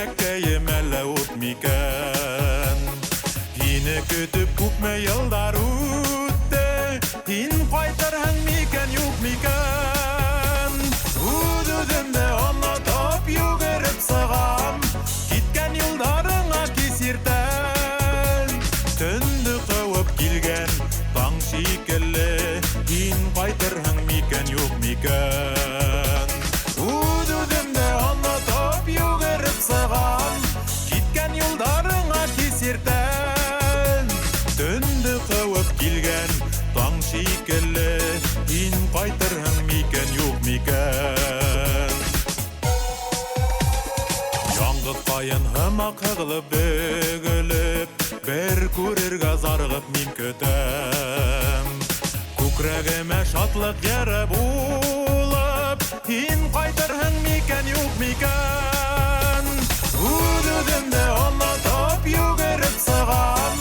бәккәйем әлі өтмейкен. Сені күтіп күпме елдар өтті, сен қайтарсың мекен жоқ мекен. Өз-өзімді ұнатып жүгіріп сығам, кеткен елдарыңа кесіртен. Түнді қауып келген таң шикілі, сен қайтарсың мекен жоқ мекен. Өз-өзімді ұнатып жүгіріп сығам, кеткен елдарыңа кесіртен. Түнді қауып келген таң шикілі, сен қайтарсың мекен жоқ мекен. Яңғыз қайын хымақ қығылып бөгіліп, бір көрерге зарғып мен көтім. Көкірегіме шатлық ері болып, сен қайтарсың мекен жоқ мекен. Өз-өзімді ұнатып жүгіріп сығам,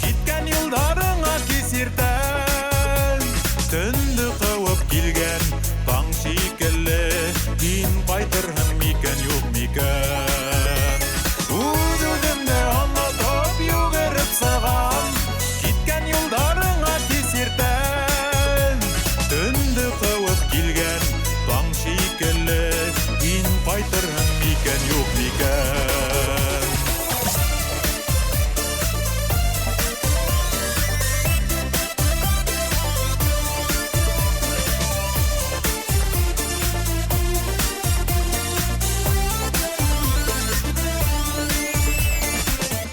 кеткен елдарыңа кесіртен. Түнді қауып келген таң шикілі, сен қайтарсың мекен жоқ мекен. Өз-өзімді ұнатып жүгіріп сығам, кеткен елдарыңа кесіртен. Түнді қауып келген таң шикілі, сен қайтарсың мекен жоқ мекен.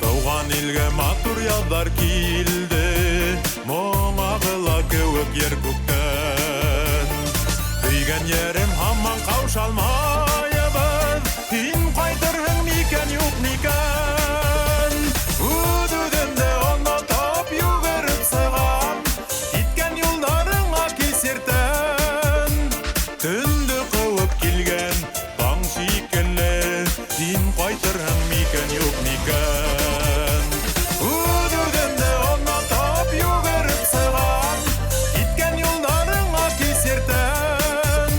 Туған елге матур яздар келді, мұң ағыла көк ер көктен. Күйген ерім хаман қаушалмайыбыз, сен қайтарсың мекен жоқ мекен. Өз-өзімді ұнатып жүгіріп сығам, кеткен елдарыңа кесіртен. Түнді қауып келген таң шикілі, сен қайтарсың мекен жоқ мекен. Өз-өзімді ұнатып жүгіріп сығам, кеткен елдарыңа кесіртен.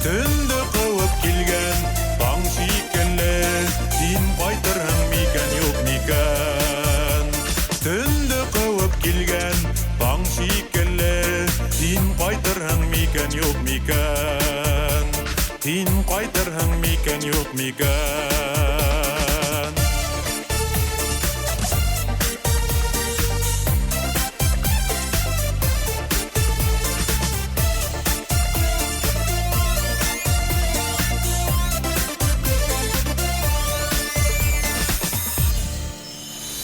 Түнді қауып келген таң шикілі, сен қайтарсың мекен жоқ мекен. Түнді қауып келген таң шикілі, сен қайтарсың мекен жоқ мекен. Сен қайтарсың мекен жоқ мекен.